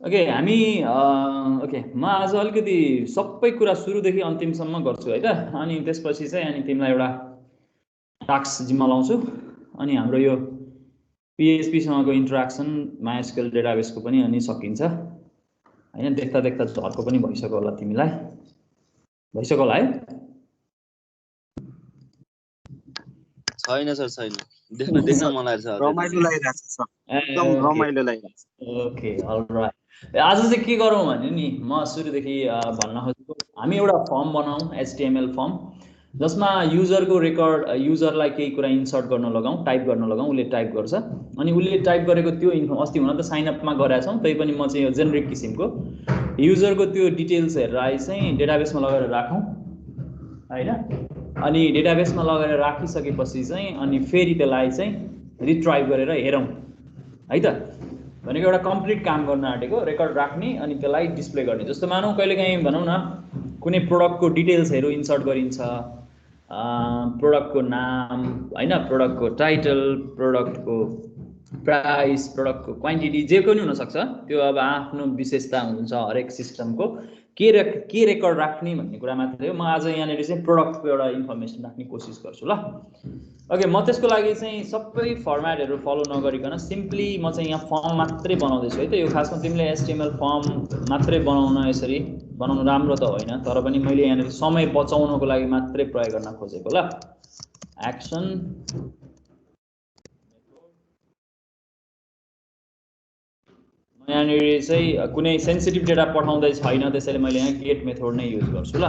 Okay हामी okay म आज अलिकति सबै कुरा सुरुदेखि अन्तिमसम्म गर्छु है त। अनि त्यसपछि चाहिँ अनि तिमीलाई एउटा टास्क जिम्मा लाउँछु। अनि हाम्रो यो PHP-सँगको इन्टरेक्सन MySQL डेटाबेसको पनि अनि सकिन्छ हैन। देख्दा देख्दा झर्को पनि भइसक्यो होला तिमीलाई, भइसक्यो होला है? छैन सर, छैन। देख्न मलाई रमाइलो लागिरहेछ सर, एकदम रमाइलो लागिरहेछ। Okay all right. आज चाहिँ के गरौँ भने नि म सुरुदेखि भन्न खोजेको, हामी एउटा फर्म बनाऊँ, HTML फर्म, जसमा युजरको रेकर्ड, युजरलाई केही कुरा इन्सर्ट गर्न लगाऊँ, टाइप गर्न लगाऊँ, उसले टाइप गर्छ। अनि उसले टाइप गरेको त्यो इन्फो अस्ति हुन त साइनअपमा गरेका छौँ, तै पनि म चाहिँ यो जेनेरिक किसिमको युजरको त्यो डिटेल्स हेरेर चाहिँ डेटाबेसमा लगेर राखौँ हैन। अनि डेटाबेसमा लगेर राखिसकेपछि चाहिँ अनि फेरि त्यसलाई चाहिँ रिट्राइभ गरेर हेरौँ है त। भनेको एउटा कम्प्लिट काम गर्न आँटेको, रेकर्ड राख्ने अनि त्यसलाई डिस्प्ले गर्ने। जस्तो मानौँ कहिलेकाहीँ भनौँ न कुनै प्रोडक्टको डिटेल्सहरू इन्सर्ट गरिन्छ, प्रोडक्टको नाम हैन, प्रोडक्टको टाइटल, प्रोडक्टको प्राइस, प्रोडक्टको क्वान्टिटी, जे पनि हुनसक्छ। त्यो अब आफ्नो विशेषता हुन्छ हरेक सिस्टमको। के रेकर्ड राख्ने भन्ने कुरा मात्रै हो। म आज यहाँनिर चाहिँ प्रोडक्टको एउटा इन्फर्मेसन राख्ने कोसिस गर्छु ल। ओके, म त्यसको लागि चाहिँ सबै फर्मेटहरू फलो नगरिकन सिम्पली म चाहिँ यहाँ फर्म मात्रै बनाउँदैछु है त। यो खासमा तिमीले HTML फर्म मात्रै बनाउन, यसरी बनाउनु राम्रो त होइन, तर पनि मैले यहाँनिर समय बचाउनको लागि मात्रै प्रयोग गर्न खोजेको ल। एक्सन यहाँनिर चाहिँ कुनै सेन्सिटिभ डेटा पठाउँदै छैन, त्यसैले मैले यहाँ गेट मेथड नै युज गर्छु ल।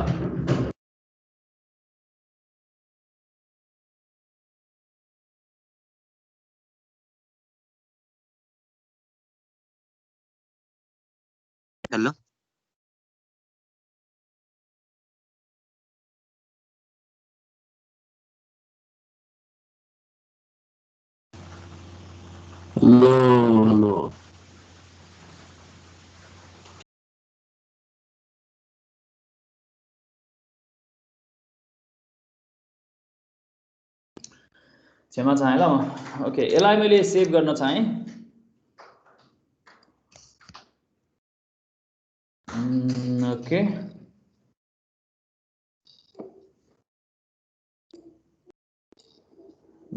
Hello, hello. क्षमा चाहेँ ल म। ओके, यसलाई मैले सेभ गर्न चाहेँ। ओके,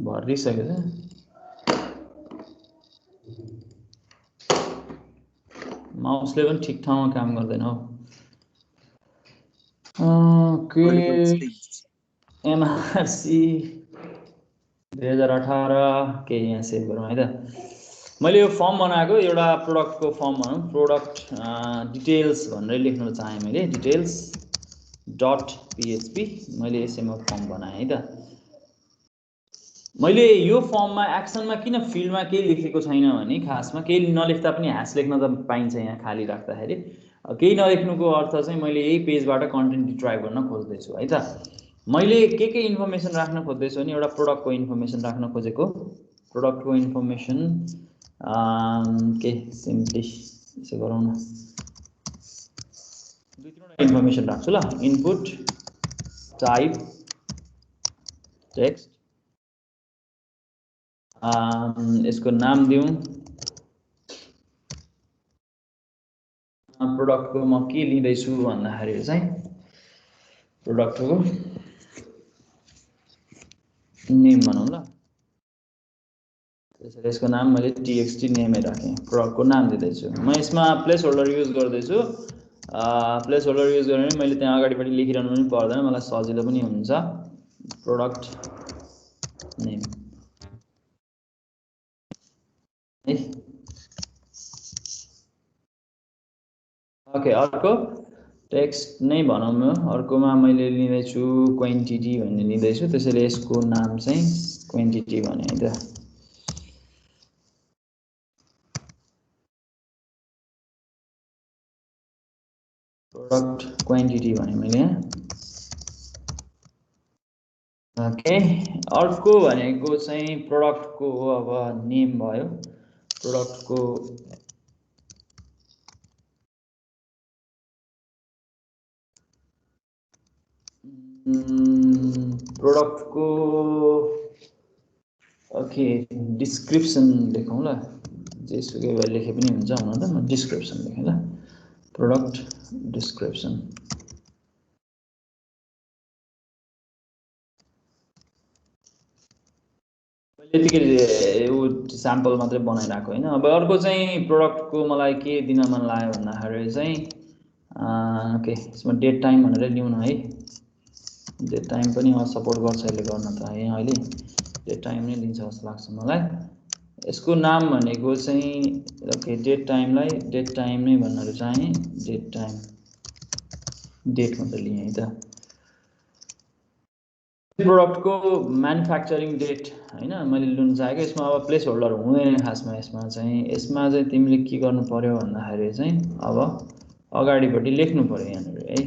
भरिसक्यो छ। माउसले पनि ठिक ठाउँमा काम गर्दैन हौ। ओके, MRC 2018 के यहाँ सेभ गरौँ है त। मैले यो फर्म बनाएको एउटा प्रोडक्टको फर्म भनौँ, प्रोडक्ट डिटेल्स भनेर लेख्न चाहेँ मैले, डिटेल्स .php मैले यसैमा फर्म बनाएँ है त। मैले यो फर्ममा एक्सनमा किन फिल्डमा केही लेखेको छैन भने खासमा केही नलेख्दा पनि ह्यास लेख्न त पाइन्छ यहाँ खाली राख्दाखेरि। केही नलेख्नुको अर्थ चाहिँ मैले यही पेजबाट कन्टेन्ट रिट्राइभ गर्न खोज्दैछु है त। मैले के इन्फर्मेसन राख्न खोज्दैछु भने एउटा प्रोडक्टको इन्फर्मेसन राख्न खोजेको, प्रोडक्टको इन्फर्मेसन के सिम्पली यसो गरौँ न, दुई तीनवटा इन्फर्मेसन राख्छु ल। इनपुट, टाइप, टेक्स्ट, यसको नाम दिउँ, प्रोडक्टको म के लिँदैछु भन्दाखेरि चाहिँ प्रोडक्टको नेम भनौँ ल। त्यसैले यसको नाम मैले txt नेमै राखेँ, प्रोडक्टको नाम दिँदैछु। म यसमा प्लेस होल्डर युज गर्दैछु। प्लेस होल्डर युज गरेर मैले त्यहाँ अगाडिपट्टि लेखिरहनु पनि पर्दैन, मलाई सजिलो पनि हुन्छ। प्रोडक्ट नेम है। ओके, अर्को टेक्स्ट नै भनौँ न। अर्कोमा मैले लिँदैछु क्वान्टिटी भन्ने लिँदैछु, त्यसैले यसको नाम चाहिँ क्वान्टिटी भने है त। प्रोडक्ट क्वान्टिटी भने मैले। ओके, अर्को भनेको चाहिँ प्रोडक्टको अब नेम भयो, प्रोडक्टको ओके डिस्क्रिप्सन लेखौँ ल। जेसुकै भए लेखे पनि हुन्छ हुन त म डिस्क्रिप्सन लेखेँ ल प्रोडक्ट डिस्क्रिप्सन यतिकै स्याम्पल मात्रै बनाइराखेको होइन अब अर्को चाहिँ प्रोडक्टको मलाई के दिन मन लाग्यो भन्दाखेरि चाहिँ ओके यसमा डेट टाइम भनेर लिउँ न है डेट टाइम पनि सपोर्ट गर्छ अहिले गर्न त है अहिले डेट टाइम नै लिन्छ जस्तो लाग्छ मलाई यसको नाम भनेको चाहिँ ओके डेट टाइमलाई डेट टाइम नै भनेर चाहिँ डेट टाइम डेट मात्रै लिएँ है त प्रोडक्टको म्यानुफ्याक्चरिङ डेट हैन मैले लिन चाहेको यसमा अब प्लेस होल्डर हुँदैन खासमा यसमा चाहिँ तिमीले के गर्नु पर्यो भन्दाखेरि चाहिँ अब अगाडिपट्टि लेख्नु पर्यो यहाँनिर है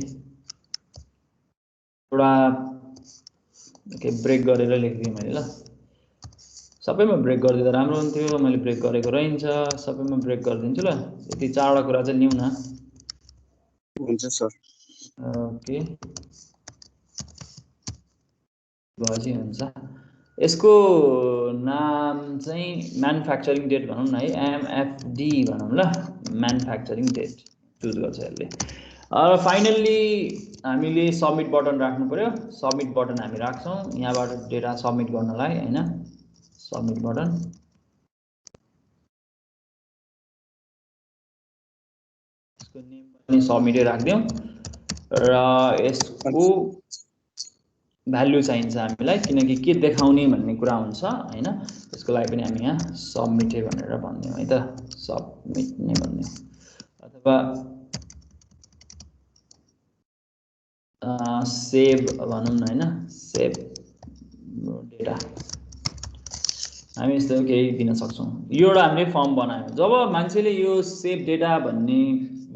एउटा ओके ब्रेक गरेर लेख्दिएँ मैले ल सबैमा ब्रेक गरिदिँदा राम्रो हुन्थ्यो मैले ब्रेक गरेको रहन्छ सबैमा ब्रेक गरिदिन्छु ल यति चारवटा कुरा चाहिँ लिउँ न हुन्छ सर ओके भएपछि हुन्छ यसको नाम चाहिँ म्यानुफ्याक्चरिङ डेट भनौँ न है एमएफडी भनौँ ल म्यानुफ्याक्चरिङ डेट चुज गर्छ यसले फाइनल्ली हामीले सबमिट बटन राख्नु पर्यो सबमिट बटन हामी राख्छौँ यहाँबाट डेटा सबमिट गर्नलाई हैन सबमिट बटन यसको नेम पनि सबमिटै राख्दियौँ र यसको भ्यालु चाहिन्छ हामीलाई किनकि के देखाउने भन्ने कुरा हुन्छ हैन त्यसको लागि पनि हामी यहाँ सबमिटै भनेर भन्दियौँ है त सबमिट नै भन्दियौँ अथवा सेभ भनौँ न हैन सेभ डेटा हामी यस्तो केही दिन सक्छौँ यो एउटा हामीले फर्म बनायौँ जब मान्छेले यो सेभ डेटा भन्ने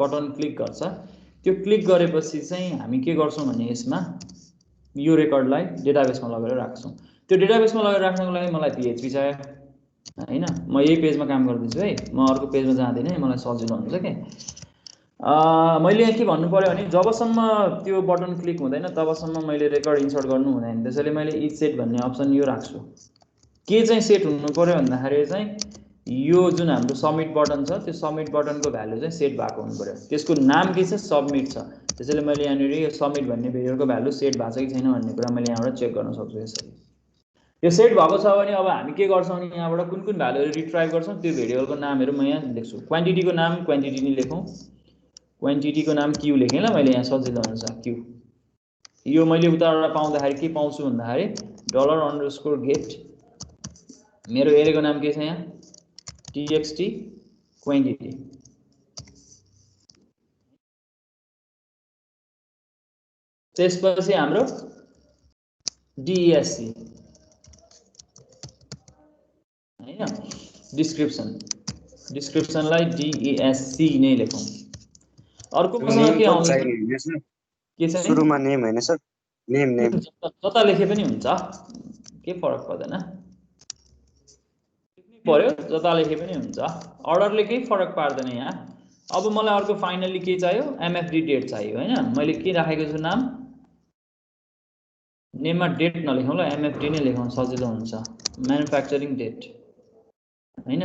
बटन क्लिक गर्छ त्यो क्लिक गरेपछि चाहिँ हामी के गर्छौँ भने यसमा यो रेकर्डलाई डेटाबेसमा लगेर राख्छौँ त्यो डेटाबेसमा लगेर राख्नको लागि मलाई PHP चाहियो हैन म यही पेजमा काम गर्दैछु है म अर्को पेजमा जाँदिनँ मलाई सजिलो हुन्छ के मैले यहाँ के भन्नु पर्यो भने जबसम्म त्यो बटन क्लिक हुँदैन तबसम्म मैले रेकर्ड इन्सर्ट गर्नु हुँदैन त्यसैले मैले इच सेट भन्ने अप्सन यो राख्छु के चाहिँ सेट हुनु पर्यो भन्दाखेरि चाहिँ यो जुन हाम्रो सबमिट बटन छ त्यो सबमिट बटनको भ्यालु चाहिँ सेट भएको हुनु पर्यो त्यसको नाम के छ सबमिट छ त्यसैले मैले यहाँनिर यो सबमिट भन्ने भेरिएबलको भ्यालु सेट भएको छ कि छैन भन्ने कुरा मैले यहाँबाट चेक गर्न सक्छु यसरी यो सेट भएको छ भने अब हामी के गर्छौँ भने यहाँबाट कुन कुन भ्यालुहरू रिट्राइभ गर्छौँ त्यो भेरिएबलको नामहरू म यहाँ लेख्छु क्वान्टिटीको नाम क्वान्टिटी नै लेखौँ क्वान्टिटीको नाम क्यू लेखेँ ल मैले यहाँ सजिलो हुन्छ क्यू यो मैले उताबाट पाउँदाखेरि के पाउँछु भन्दाखेरि $_get मेरो एरेको नाम के छ यहाँ txt क्वान्टिटी त्यसपछि हाम्रो DESC हैन डिस्क्रिप्सनलाई DESC नै लेखौँ अर्को मसँग के आउँछ के छ सुरुमा नेम हैन सर नेम जता लेखे पनि हुन्छ के फरक पर्दैन पर्यो जता लेखे पनि हुन्छ अर्डरले केही फरक पार्दैन यहाँ अब मलाई अर्को फाइनली के चाहियो MFD डेट चाहियो हैन मैले के राखेको छु नाम नेममा डेट नलेखौँ ल MFD नै लेखौँ सजिलो हुन्छ म्यानुफ्याक्चरिङ डेट हैन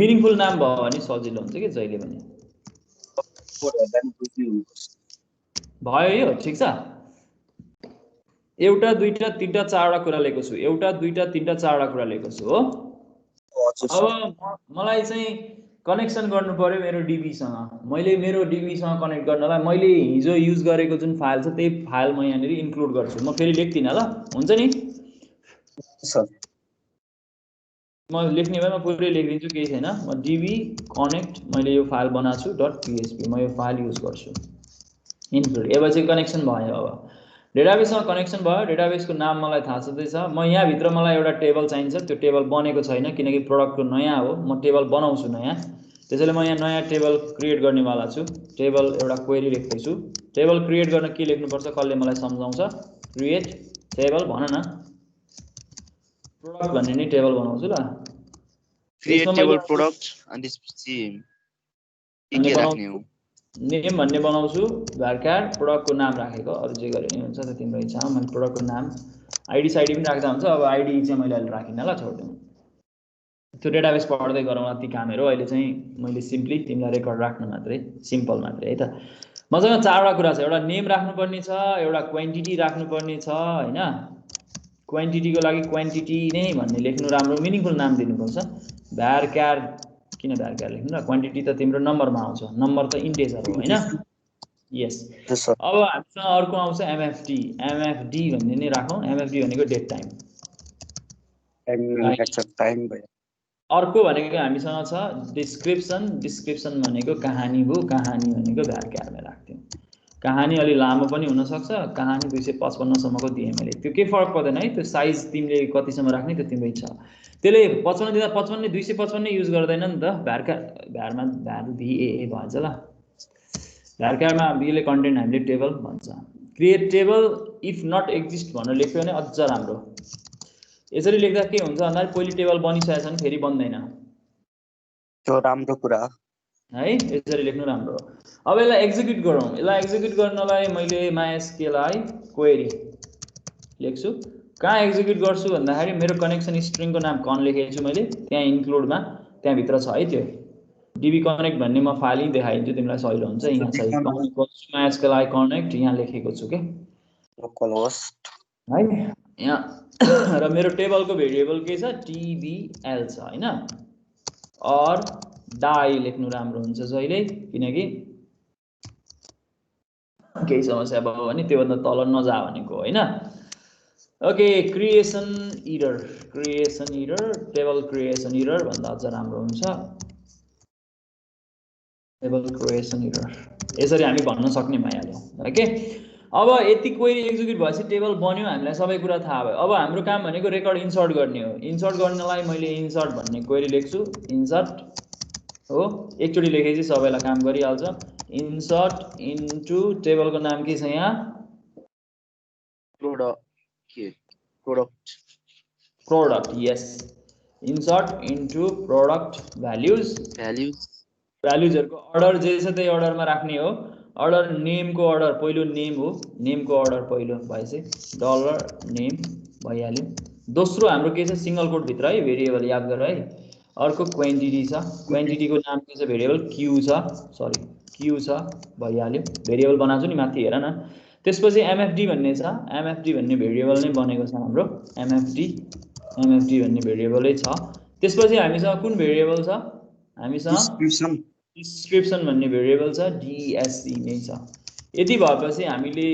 मिनिङफुल नाम भयो भने सजिलो हुन्छ कि जहिले पनि भयो यो ठीक छ एउटा दुईटा तीनटा चारवटा कुरा लेखेको छु एउटा दुईटा तीनटा चारवटा कुरा लेखेको छु हो अब मलाई चाहिँ कनेक्सन गर्नु पर्यो मेरो DBसँग मैले मेरो DBसँग कनेक्ट गर्नलाई मैले हिजो युज गरेको जुन फाइल छ त्यही फाइल म यहाँनिर इन्क्लुड गर्छु म फेरि लेख्दिनँ ल हुन्छ नि सर म लेख्ने भए म पुरै लेखिदिन्छु केही छैन म DB कनेक्ट मैले यो फाइल बनाएको छु .php म यो फाइल युज गर्छु इन्क्लुड एपछि कनेक्सन भयो अब डेटाबेससँग कनेक्सन भयो डेटाबेसको नाम मलाई थाहा छँदैछ म यहाँभित्र मलाई एउटा टेबल चाहिन्छ त्यो टेबल बनेको छैन किनकि प्रोडक्टको नयाँ हो म टेबल बनाउँछु नयाँ त्यसैले म यहाँ नयाँ टेबल क्रिएट गर्नेवाला छु टेबल एउटा क्वेरी लेख्दैछु टेबल क्रिएट गर्न के लेख्नुपर्छ कसले मलाई सम्झाउँछ क्रिएट टेबल भन न प्रोडक्ट भन्ने नै टेबल बनाउँछु ल क्रिएट टेबल प्रोडक्ट अनि त्यसपछि के राख्ने हो नेम भन्ने बनाउँछु भर्खर प्रोडक्टको नाम राखेको अरु जे गरे नि हुन्छ त तिम्रो इच्छा हो मैले प्रोडक्टको नाम आईडी साइडी पनि राख्दा हुन्छ अब आईडी चाहिँ मैले अहिले राखिन ल छोड्दिउँ त्यो डेटाबेस पढ्दै गरौँला ती कामहरू अहिले चाहिँ मैले सिम्पली तिमीलाई रेकर्ड राख्न मात्रै सिम्पल मात्रै है त मसँग चारवटा कुरा छ एउटा नेम राख्नुपर्ने छ एउटा क्वान्टिटी राख्नुपर्ने छ हैन क्वान्टिटीको लागि क्वान्टिटी नै भन्ने लेख्नु राम्रो मिनिङफुल नाम दिनुपर्छ भ्यारक्यार किन भ्यारक्यार लेख्नु र क्वान्टिटी त तिम्रो नम्बरमा आउँछ नम्बर त इन्टिजर हो हैन यस अब हामीसँग अर्को आउँछ एमएफडी भन्ने नै राखौँ एमएफडी भनेको डेट टाइम अर्को भनेको हामीसँग छ डिस्क्रिप्सन भनेको कहानी हो कहानी भनेको भ्यारक्यारमा राख्थ्यौँ कहानी अलि लामो पनि हुन सक्छ कहानी 255 सम्मको दिए मैले त्यो के फरक पर्दैन है त्यो साइज तिमीले कतिसम्म राख्ने त्यो तिम्रो इच्छा त्यसले 55 दिँदा 55 नै 255 नै युज गर्दैन नि त भ्यारमा भ्यार भिए भन्छ ल भ्यारक्यारमा भिले कन्टेन्ट हामीले टेबल भन्छ create table if not exist भनेर लेख्यो भने अझ राम्रो यसरी लेख्दा के हुन्छ भन्दा पहिले टेबल बनिसकेछ भने फेरि बन्दैन त्यो राम्रो कुरा है यसरी लेख्नु राम्रो अब यसलाई एक्जिक्युट गरौँ यसलाई एक्जिक्युट गर्नलाई मैले MySQL क्वेरी लेख्छु कहाँ एक्जिक्युट गर्छु भन्दाखेरि मेरो कनेक्सन स्ट्रिङको नाम कन लेखेको छु मैले त्यहाँ इन्क्लुडमा त्यहाँ भित्र छ है त्यो DB कनेक्ट भन्ने म फाइल देखाइदिन्छु तिमीलाई सजिलो हुन्छ यहाँ छ MySQL कनेक्ट यहाँ लेखेको छु के लोकल होस्ट है यहाँ र मेरो टेबलको भेरिएबल के छ TBL छ हैन और डाई लेख्नु राम्रो हुन्छ जहिले किनकि केही समस्या भयो भने त्यो भन्दा तल नजा भनेको हैन okay creation error table creation error भन्दा अझ राम्रो हुन्छ टेबल क्रिएसन एरर यसरी हामी भन्न सक्ने भइहाल्यो ओके अब यति क्वेरी एक्जिक्युट भएपछि टेबल बन्यो हामीलाई सबै कुरा थाहा भयो अब हाम्रो काम भनेको रेकर्ड इन्सर्ट गर्ने हो इन्सर्ट गर्नलाई मैले इन्सर्ट भन्ने क्वेरी लेख्छु इन्सर्ट हो एकचोटी लेखेपछि सबैलाई काम गरिहाल्छ इन्सर्ट इन्टु टेबलको नाम के छ यहाँ प्रोडक्ट यस इन्सर्ट इन्टु प्रोडक्ट भ्याल्युजहरुको अर्डर जे छ त्यही अर्डरमा राख्ने हो अर्डर नेमको अर्डर पहिलो नेम हो नेमको अर्डर पहिलो भएपछि डलर नेम भइहाल्यो दोस्रो हाम्रो के छ सिंगल कोट भित्र है भेरिएबल याद गर है अर्को क्वान्टिटी छ क्वान्टिटीको नाम के छ भेरिएबल क्यू छ भइहाल्यो भेरिएबल बनाउँछु नि माथि हेर न त्यसपछि एमएफडी भन्ने छ एमएफडी भन्ने भेरिएबल नै बनेको छ हाम्रो एमएफडी भन्ने भेरिएबलै छ त्यसपछि हामीसँग कुन भेरिएबल छ हामीसँग डिस्क्रिप्सन भन्ने भेरिएबल छ DSC नै छ यति भएपछि हामीले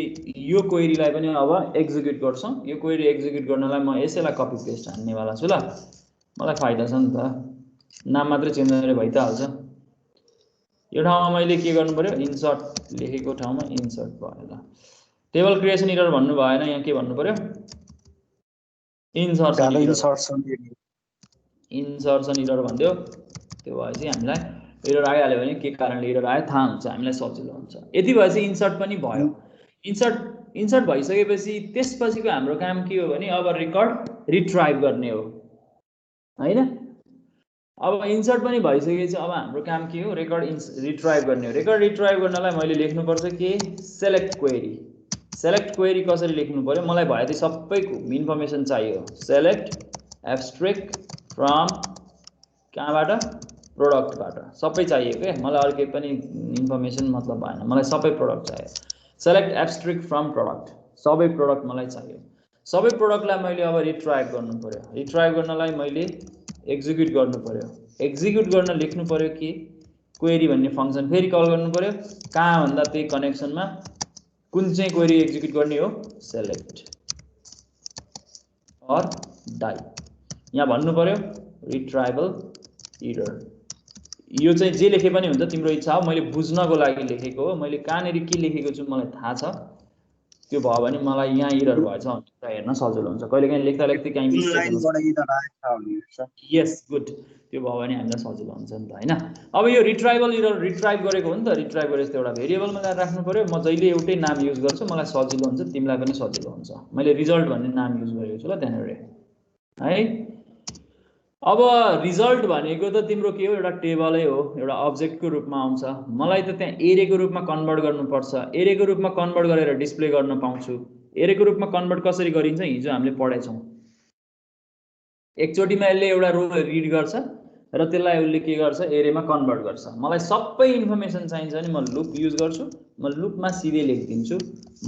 यो क्वेरीलाई पनि अब एक्जिक्युट गर्छौं यो क्वेरी एक्जिक्युट गर्नलाई म यसैलाई कपी पेस्ट हान्नेवाला छु ल मलाई फाइदा छ नि त नाम मात्र चेन्ज गरेर भइ त हाल्छ यो ठाउँमा मैले के गर्नु पर्यो इन्सर्ट लेखेको ठाउँमा इन्सर्ट भयो ल टेबल क्रिएसन एरर भन्नु भएन यहाँ के भन्नु पर्यो इन्सर्सन एरर भन्दियो त्यो भएपछि हामीलाई एरर आइहाल्यो भने के कारणले एरर आयो थाहा हुन्छ हामीलाई सजिलो हुन्छ यति भएपछि इन्सर्ट पनि भयो इन्सर्ट भइसकेपछि त्यसपछिको हाम्रो काम के हो भने अब रेकर्ड रिट्राइभ गर्ने हो हैन अब इन्सर्ट पनि भइसकेपछि अब हाम्रो काम के हो रेकर्ड रिट्राइभ गर्ने हो रेकर्ड रिट्राइभ गर्नलाई मैले लेख्नु पर्छ के सेलेक्ट क्वेरी कसरी लेख्नु पर्यो मलाई भयो त सबै इन्फर्मेसन चाहियो सेलेक्ट एब्स्ट्रेक्ट फ्रम कहाँबाट प्रोडक्टबाट सबै चाहियो के मलाई अरु केही पनि इन्फर्मेसन मतलब भएन मलाई सबै प्रोडक्ट चाहियो सेलेक्ट एब्स्ट्रेक्ट फ्रम प्रोडक्ट सबै प्रोडक्ट मलाई चाहियो सबै प्रोडक्टलाई मैले अब रिट्राइभ गर्नु पर्यो रिट्राइभ गर्नलाई मैले एक्जिक्युट गर्नु पर्यो एक्जिक्युट गर्न लेख्नु पर्यो के क्वेरी भन्ने फंक्सन फेरि कल गर्नु पर्यो कहाँ भन्दा त्यही कनेक्सनमा कुन चाहिँ क्वेरी एक्जिक्युट गर्ने हो सेलेक्ट और डाई यहाँ भन्नु पर्यो रिट्राइभल एरर यो चाहिँ जे लेखे पनि हुन्छ तिम्रो इच्छा हो मैले बुझ्नको लागि लेखेको हो मैले कहाँनेरि के लेखेको छु मलाई थाहा छ त्यो भयो भने मलाई यहाँ एरर भएछ भनेर हेर्न सजिलो हुन्छ कहिलेकाहीँ लेख्दा कहीँ मिस्टेक यस गुड त्यो भयो भने हामीलाई सजिलो हुन्छ नि त हैन अब यो रिट्राइभल एरर रिट्राइभ गरेको हो नि त रिट्राइभ गरेपछि एउटा भेरिएबलमा ल्याएर राख्नु पर्यो म जहिले एउटै नाम युज गर्छु मलाई सजिलो हुन्छ तिमीलाई पनि सजिलो हुन्छ मैले रिजल्ट भन्ने नाम युज गरेको छु ल त्यहाँनेर है अब रिजल्ट भनेको त तिम्रो के हो एउटा टेबलै हो एउटा अब्जेक्टको रूपमा आउँछ मलाई त त्यहाँ एरेको रूपमा कन्भर्ट गर्नुपर्छ एरेको रूपमा कन्भर्ट गरेर डिस्प्ले गर्न पाउँछु एरेको रूपमा कन्भर्ट कसरी गरिन्छ हिजो हामीले पढेछौं एकचोटीमा यसले एउटा रो रिड गर्छ र त्यसलाई उसले के गर्छ एरेमा कन्भर्ट गर्छ मलाई सबै इन्फर्मेसन चाहिन्छ भने म लुप युज गर्छु म लुपमा सिधै लेखिदिन्छु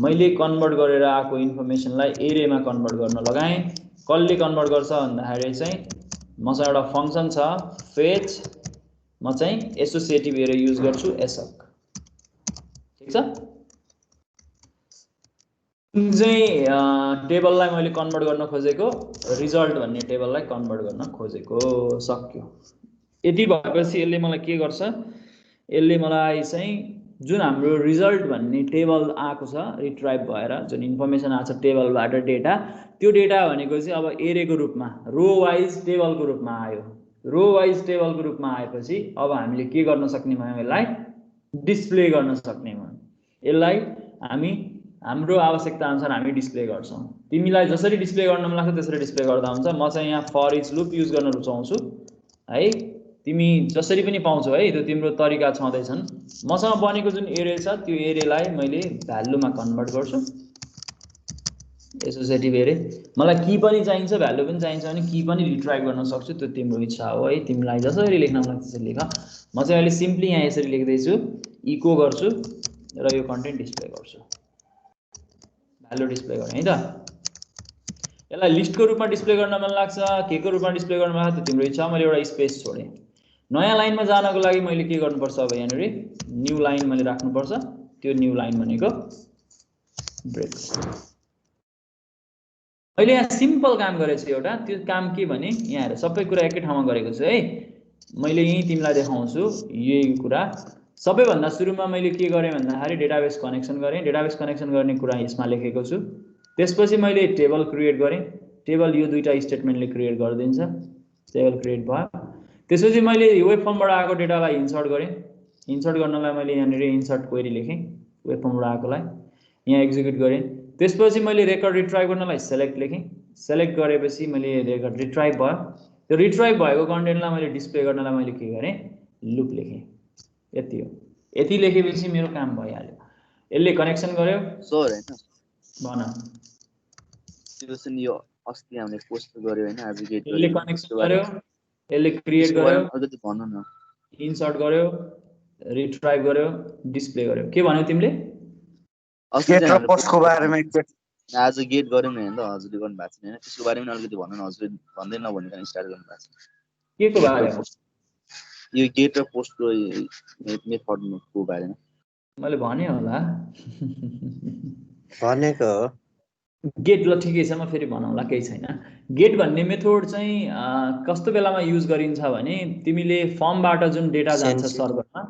मैले कन्भर्ट गरेर आएको इन्फर्मेसनलाई एरेमा कन्भर्ट गर्न लगाएँ कसले कन्भर्ट गर्छ भन्दाखेरि चाहिँ मसँग एउटा फङ्सन छ फेच म चाहिँ एसोसिएटिभ एरे युज गर्छु एसक ठीक छ चाहिँ टेबललाई मैले कन्भर्ट गर्न खोजेको रिजल्ट भन्ने टेबललाई कन्भर्ट गर्न खोजेको सक्यो यति भएपछि यसले मलाई के गर्छ यसले मलाई चाहिँ जुन हाम्रो रिजल्ट भन्ने टेबल आएको छ रिट्राइभ भएर जुन इन्फर्मेसन आएको छ टेबलबाट डेटा त्यो डेटा भनेको चाहिँ अब एरेको रूपमा रो वाइज टेबलको रूपमा आयो रो वाइज टेबलको रूपमा आएपछि अब हामीले के गर्न सक्ने भयौँ यसलाई डिस्प्ले गर्न सक्ने भयौँ यसलाई हामी हाम्रो आवश्यकता अनुसार हामी डिस्प्ले गर्छौँ तिमीलाई जसरी डिस्प्ले गर्न मन लाग्छ त्यसरी डिस्प्ले गर्दा हुन्छ म चाहिँ यहाँ फर इच लुप युज गर्न रुचाउँछु है तिमी जसरी पनि पाउँछौ है त्यो तिम्रो तरिका छँदैछन् मसँग बनेको जुन एरे छ त्यो एरेलाई मैले भ्यालुमा कन्भर्ट गर्छु एसोसिएटिभ एरे मलाई की पनि चाहिन्छ भ्यालु पनि चाहिन्छ भने की पनि रिट्राइभ गर्न सक्छु त्यो तिम्रो इच्छा हो है तिमीलाई जसरी लेख्न मन लाग्छ त्यसरी लेख म चाहिँ अहिले सिम्पली यहाँ यसरी लेख्दैछु इको गर्छु र यो कन्टेन्ट डिस्प्ले गर्छु भ्यालु डिस्प्ले गर्ने है त यसलाई लिस्टको रूपमा डिस्प्ले गर्न मन लाग्छ के को रूपमा डिस्प्ले गर्न मन लाग्छ त्यो तिम्रो इच्छा मैले एउटा स्पेस छोडेँ नयाँ लाइनमा जानको लागि मैले के गर्नुपर्छ अब यहाँनिर न्यू लाइन मैले राख्नुपर्छ त्यो न्यू लाइन भनेको ब्रेक्स अहिले यहाँ सिम्पल काम गरेको छु एउटा त्यो काम के भने यहाँ हेर सबै कुरा एकै ठाउँमा गरेको छु है मैले यही तिमीलाई देखाउँछु यही कुरा सबैभन्दा सुरुमा मैले के गरेँ भन्दाखेरि डेटाबेस कनेक्सन गरेँ डेटाबेस कनेक्सन गर्ने कुरा यसमा लेखेको छु त्यसपछि मैले टेबल क्रिएट गरेँ टेबल यो दुईटा स्टेटमेन्टले क्रिएट गरिदिन्छ टेबल क्रिएट भयो त्यसपछि मैले वेब फर्मबाट आएको डेटालाई इन्सर्ट गरेँ इन्सर्ट गर्नलाई मैले यहाँनिर इन्सर्ट क्वेरी लेखेँ वेब फर्मबाट आएकोलाई यहाँ एक्जिक्युट गरेँ त्यसपछि मैले रेकर्ड रिट्राइभ गर्नलाई सेलेक्ट लेखेँ सेलेक्ट गरेपछि मैले रेकर्ड रिट्राइभ भयो त्यो रिट्राइभ भएको कन्टेन्टलाई मैले डिस्प्ले गर्नलाई मैले के गरेँ लुप लेखेँ यति हो यति लेखेपछि मेरो काम भइहाल्यो यसले कनेक्सन गर्यो सर हैन भन त्यो चाहिँ यो अस्ति हामीले पोस्ट गर्यो हैन आज गेट यसले कनेक्सन गर्यो यसले क्रिएट गर्यो अलिकति भन्नु न इन्सर्ट गर्यो रिट्राइभ गर्यो डिस्प्ले गर्यो के भन्यौ तिमीले अस्ति गेट र पोस्टको बारेमा आज गेट गर्यौँ नि हैन त हजुरले गर्नु भएको छैन हैन त्यसको बारेमा अलिकति भन्नु न हजुरले भन्दै नभनिकन स्टार्ट गर्नु भएको छ के को बारेमा यो गेट र पोस्टको मेथडको बारेमा मैले भने होला भनेको गेट ल ठिकै छ म फेरि भनौँला केही छैन गेट भन्ने मेथड चाहिँ कस्तो बेलामा युज गरिन्छ भने तिमीले फर्मबाट जुन डेटा जान्छ सर्भरमा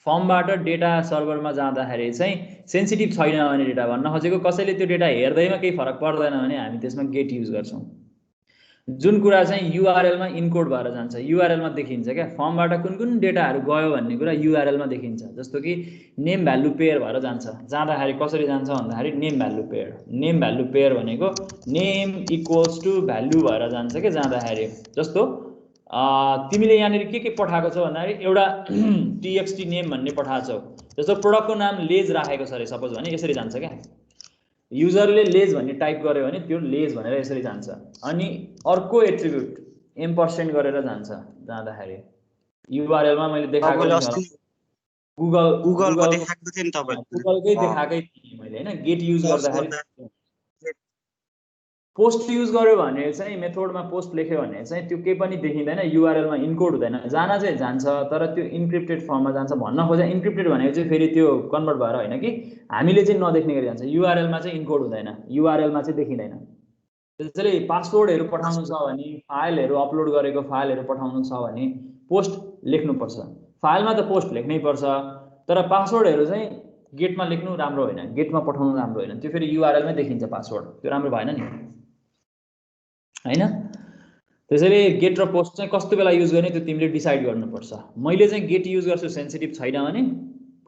फर्मबाट डेटा सर्भरमा जाँदाखेरि चाहिँ सेन्सिटिभ छैन भने डेटा भन्न खोजेको कसैले त्यो डेटा हेर्दैमा केही फरक पर्दैन भने हामी त्यसमा गेट युज गर्छौँ जुन कुरा चाहिँ युआरएलमा इन्कोड भएर जान्छ युआरएलमा देखिन्छ क्या फर्मबाट कुन कुन डेटाहरू गयो भन्ने कुरा युआरएलमा देखिन्छ जस्तो कि नेम भ्यालु पेयर भएर जान्छ जाँदाखेरि कसरी जान्छ भन्दाखेरि नेम भ्यालु पेयर भनेको नेम इक्वल्स टु भ्यालु भएर जान्छ क्या जाँदाखेरि जस्तो तिमीले यहाँनिर के पठाएको छौ भन्दाखेरि एउटा टीएक्सटी नेम भन्ने पठाएको छौ जस्तो प्रोडक्टको नाम लेज राखेको छ अरे सपोज भने यसरी जान्छ क्या युजरले लेज भन्ने टाइप गर्यो भने त्यो लेज भनेर यसरी जान्छ अनि अर्को एट्रिब्युट M% गरेर जान्छ जाँदाखेरि युआरएलमा मैले देखाएको गुगलकै देखाएकै थिएँ मैले हैन गेट युज गर्दाखेरि पोस्ट युज गर्यो भने चाहिँ मेथडमा पोस्ट लेख्यो भने चाहिँ त्यो केही पनि देखिँदैन युआरएलमा इन्कोड हुँदैन जान चाहिँ जान्छ तर त्यो इन्क्रिप्टेड फर्ममा जान्छ भन्न खोजे इन्क्रिप्टेड भनेको चाहिँ फेरि त्यो कन्भर्ट भएर होइन कि हामीले चाहिँ नदेख्ने गरी जान्छ युआरएलमा चाहिँ इन्कोड हुँदैन युआरएलमा चाहिँ देखिँदैन त्यसैले पासवर्डहरू पठाउनु छ भने फाइलहरू अपलोड गरेको फाइलहरू पठाउनु छ भने पोस्ट लेख्नुपर्छ फाइलमा त पोस्ट लेख्नै पर्छ तर पासवर्डहरू चाहिँ गेटमा लेख्नु राम्रो होइन गेटमा पठाउनु राम्रो होइन त्यो फेरि युआरएलमै देखिन्छ पासवर्ड त्यो राम्रो भएन नि हैन त्यसैले गेट र पोस्ट चाहिँ कस्तो बेला युज गर्ने त्यो तिमीले डिसाइड गर्नुपर्छ मैले चाहिँ गेट युज गर्छु सेन्सिटिभ छैन भने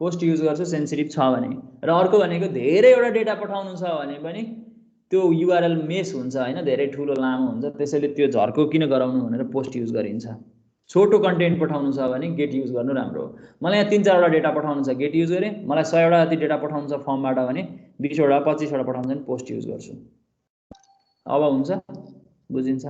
पोस्ट युज गर्छु सेन्सिटिभ छ भने र अर्को भनेको धेरैवटा डेटा पठाउनु छ भने पनि त्यो युआरएल मेस हुन्छ हैन धेरै ठुलो लामो हुन्छ त्यसैले त्यो झर्को किन गराउनु भनेर पोस्ट युज गरिन्छ छोटो कन्टेन्ट पठाउनु छ भने गेट युज गर्नु राम्रो हो मलाई यहाँ 3-4 वटा डेटा पठाउनु छ गेट युज गरे मलाई 100 वटा जति डेटा पठाउनु छ फर्मबाट भने 20 वटा 25 वटा पठाउनु छ भने पोस्ट युज गर्छु अब हुन्छ बुझिन्छ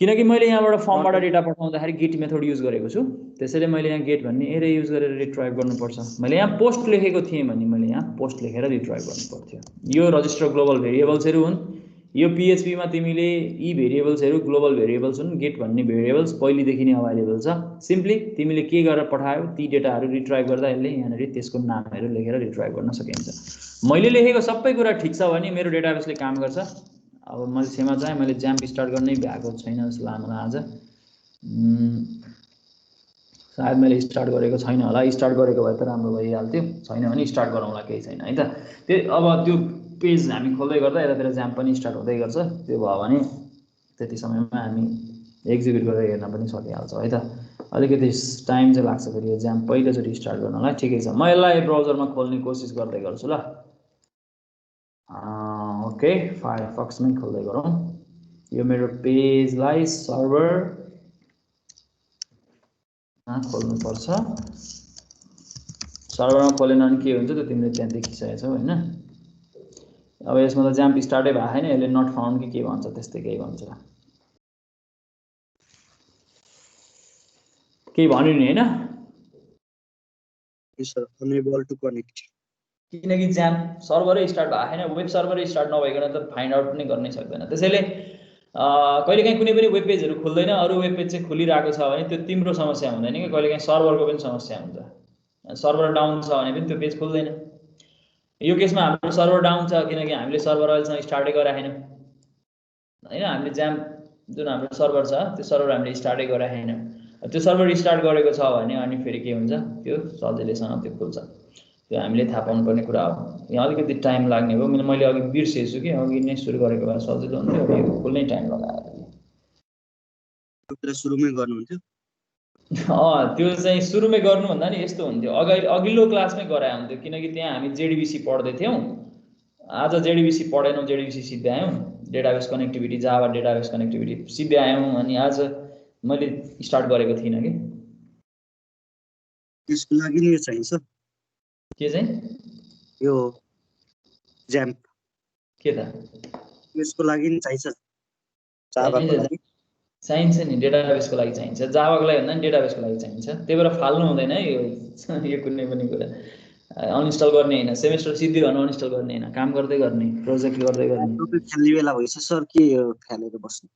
किनकि मैले यहाँबाट फर्मबाट डेटा पठाउँदाखेरि गेट मेथड युज गरेको छु, त्यसैले मैले यहाँ गेट भन्ने एरे युज गरेर रिट्राइभ गर्नुपर्छ। मैले यहाँ पोस्ट लेखेको थिएँ भने मैले यहाँ पोस्ट लेखेर रिट्राइभ गर्नुपर्थ्यो। यो रजिस्टर ग्लोबल भेरिएबल्सहरू हुन्। यो पीएचपीमा तिमीले यी भेरिएबल्सहरू ग्लोबल भेरिएबल्स हुन्। गेट भन्ने भेरिएबल्स पहिलेदेखि नै अभाइलेबल छ। सिम्पली तिमीले के गरेर पठायो ती डेटाहरू रिट्राइभ गर्दा यसले यहाँनिर त्यसको नामहरू लेखेर रिट्राइभ गर्न सकिन्छ। मैले लेखेको सबै कुरा ठिक छ भने मेरो डेटाबेसले काम गर्छ। अब मैले क्षमा चाहे, मैले ज्याम्प स्टार्ट गर्नै भ्याएको छैन जस्तो लाग्यो मलाई आज। सायद मैले स्टार्ट गरेको छैन होला। स्टार्ट गरेको भए त राम्रो भइहाल्थ्यो, छैन भने स्टार्ट गरौँला, केही छैन है त। अब त्यो पेज हामी खोल्दै गर्दा यतातिर ज्याम्प पनि स्टार्ट हुँदै गर्छ। त्यो भयो भने त्यति समयमा हामी एक्जिक्युट गरेर हेर्न पनि सकिहाल्छ है त। अलिकति टाइम चाहिँ लाग्छ फेरि यो ज्याम्प पहिलोचोटि स्टार्ट गर्नलाई। ठिकै छ, म यसलाई ब्राउजरमा खोल्ने कोसिस गर्दै गर्छु ल। ओके, फायरफक्समै खोल्दै गरौँ। यो मेरो पेजलाई सर्भरमा खोल्नुपर्छ। सर्भरमा खोलेन भने के हुन्छ त तिमीले त्यहाँ देखिसकेको छौ होइन। अब यसमा त ज्याम्प स्टार्टै भएको छैन, यसले नट फाउन्ड कि के भन्छ, त्यस्तै केही भन्छ। केही भन्यो नि होइन, अनेबल टु कनेक्ट। किनकि ज्याम्प सर्भरै स्टार्ट भएको छैन। वेब सर्भरै स्टार्ट नभइकन त फाइन्ड आउट पनि गर्नै सक्दैन। त्यसैले कहिलेकाहीँ कुनै पनि वेब पेजहरू खुल्दैन, अरू वेब पेज चाहिँ खुलिरहेको छ भने त्यो तिम्रो समस्या हुँदैन कि, कहिलेकाहीँ सर्भरको पनि समस्या हुन्छ। सर्भर डाउन छ भने पनि त्यो पेज खुल्दैन। यो केसमा हाम्रो सर्भर डाउन छ किनकि हामीले सर्भर अहिलेसम्म स्टार्टै गरेका छैनौँ होइन। हामीले ज्याम्प जुन हाम्रो सर्भर छ त्यो सर्भर हामीले स्टार्टै गरेका छैनौँ। त्यो सर्भर स्टार्ट गरेको छ भने अनि फेरि के हुन्छ, त्यो सजिलैसँग त्यो खुल्छ। त्यो हामीले थाहा पाउनुपर्ने कुरा हो। यहाँ अलिकति टाइम लाग्ने भयो, मैले अघि बिर्सेछु कि अघि नै सुरु गरेको भए सजिलो हुन्थ्यो। अब यो खुल्नै टाइम लगाएर सुरुमै गर्नुहुन्थ्यो। त्यो चाहिँ सुरुमै गर्नुभन्दा नि यस्तो हुन्थ्यो, अघिल्लो क्लासमै गराए हुन्थ्यो। किनकि त्यहाँ हामी जेडीबीसी पढ्दै थियौँ। आज जेडीबीसी पढेनौँ, जेडीबीसी सिधै आयौँ। Database connectivity, Java database connectivity सिधै आयौँ। अनि आज मैले स्टार्ट गरेको थिइनँ कि। त्यसको लागि नि चाहिन्छ के चाहिँ यो ज्याम्प के त त्यसको लागि नि चाहिन्छ, जावाको लागि चाहिन्छ नि, डेटाबेसको लागि चाहिन्छ। जावाको लागि भन्दा नि डेटाबेसको लागि चाहिन्छ। त्यही भएर फाल्नु हुँदैन है यो कुनै पनि कुरा। अनइन्स्टल गर्ने होइन, सेमेस्टर सिधै गर्नु, अनइन्स्टल गर्ने होइन, काम गर्दै गर्ने, प्रोजेक्ट गर्दै गर्ने। खेल्ने बेला भइछ सर के खेलेर बस्नु।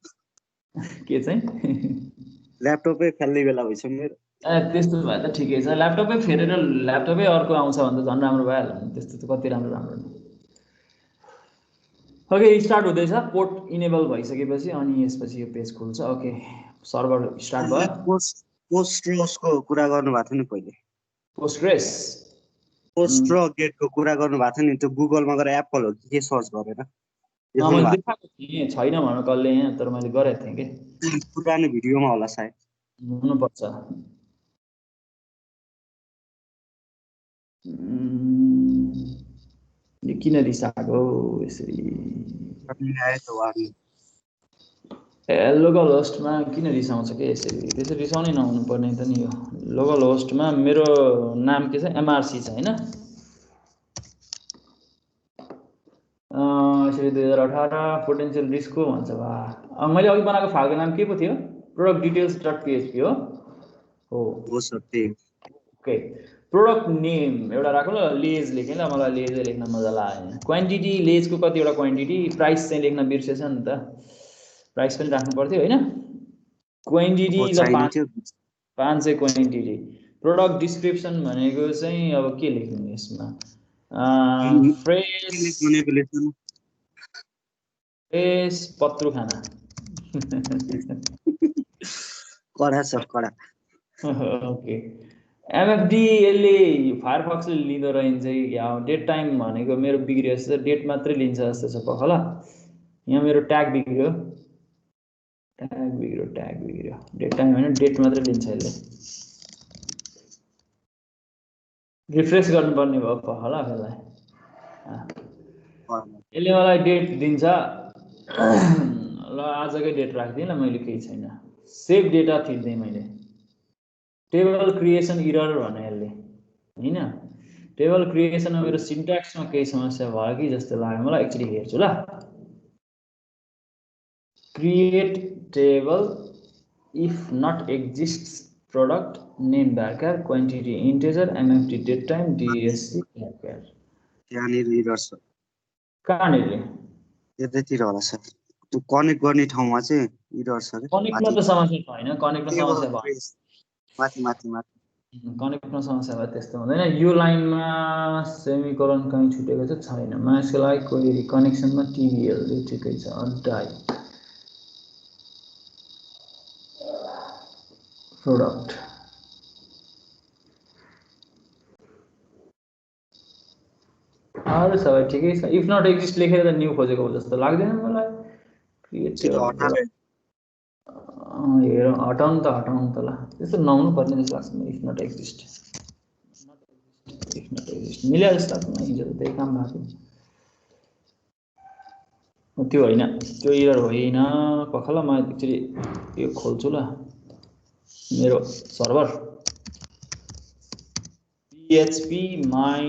के चाहिँ ल्यापटपै खेल्ने बेला भइछ मेरो। त्यस्तो भए त ठिकै छ। ल्यापटपै फेरेर ल्यापटपै अर्को आउँछ भने त झन् राम्रो भइहाल्यो नि। त्यस्तो त कति राम्रो नि। ओके, स्टार्ट हुँदैछ। पोर्ट इनेबल भइसकेपछि अनि यसपछि यो पेज खुल्छ। ओके, सर्भर स्टार्ट भयो। पोस्ट्रेसको कुरा गर्नु भएको थियो नि पहिले। पोस्टग्रेस पोस्ट र गेटको कुरा गर्नु भएको थियो नि, त्यो गुगलमा गएर एप्पल हो कि के सर्च गरेर मैले देखाएको थिएँ, छैन भनेर कसले यहाँ, तर मैले गरेको थिएँ कि। पुरानो भिडियोमा होला सायद, हुनुपर्छ। यो किन रिसाएको यसरी? लोकल होस्टमा किन रिसाउँछ कि यसरी? त्यसरी रिसाउनै नहुनु पर्ने त नि। यो लोकल होस्टमा मेरो नाम के छ, एमआरसी छ होइन। यसरी 2018 पोटेन्सियल रिस्कको भन्छ बा। मैले अघि बनाएको फाइलको नाम के पो थियो? प्रोडक्ट डिटेल्स डट पिएचपी हो सर। ओके, प्रोडक्ट नेम एउटा राखौँ ल, लेज लेखेँ ल। मलाई लेजै लेख्न मजा लाग्यो। क्वान्टिटी, लेजको कतिवटा क्वान्टिटी, प्राइस चाहिँ लेख्न बिर्सेछ नि त। प्राइस पनि राख्नु पर्थ्यो होइन। क्वान्टिटी ल 500 क्वान्टिटी। प्रोडक्ट डिस्क्रिप्सन भनेको चाहिँ अब के लेख्नु यसमा? फ्रेस पत्रु खाना। कडा छ कडा। ओके, एमएफडी यसले फायरफक्सले लिँदो रहेछ कि क्या? डेट टाइम भनेको मेरो बिग्रियो जस्तो, डेट मात्रै लिन्छ जस्तो छ पखला। यहाँ मेरो ट्याग बिग्रियो, डेट टाइम होइन, डेट मात्रै लिन्छ यसले। रिफ्रेस गर्नुपर्ने भयो पखला यसलाई। यसले मलाई डेट दिन्छ ल, आजकै डेट राखिदिएँ ल मैले, केही छैन। सेभ डेटा थिच्दै मैले। टेबल क्रिएसन इरर भने यसले होइन। टेबल क्रिएसनमा मेरो सिन्ट्याक्समा केही समस्या भयो कि जस्तो लाग्यो मलाई। एकचोटि हेर्छु ल। create table if not exists product name varchar quantity integer mft date time dsc varchar त्यहाँनिर इरर छ कहाँनिर यतैतिर होला सर त्यो कनेक्ट गर्ने ठाउँमा चाहिँ इरर छ के कनेक्टमा माथि त समस्या छैन कनेक्टमा टेबल समस्या भयो प्रेस माथि माथि माथि कनेक्टमा समस्या भयो त्यस्तो हुँदैन यो लाइनमा सेमिकोलन कहीँ छुटेको चाहिँ छैन म यसको लागि क्वेरी कनेक्सनमा टिभीएल ठिकै छ अड्डाइ प्रोडक्ट अरू सबै ठिकै छ इफ नट एक्जिस्ट लेखेर त न्यू खोजेको हो जस्तो लाग्दैन मलाई क्रिएटिभ हटाएर हेर हटाउनु त ल त्यस्तो नहुनु पर्ने जस्तो लाग्छ इफ नट एक्जिस्ट मिल्या जस्तो लाग्छ मलाई हिजो त त्यही काम भएको थियो त्यो होइन त्यो इरर होइन पखल म एक्चुअली यो खोल्छु ल मेरो सर्भर PHP माई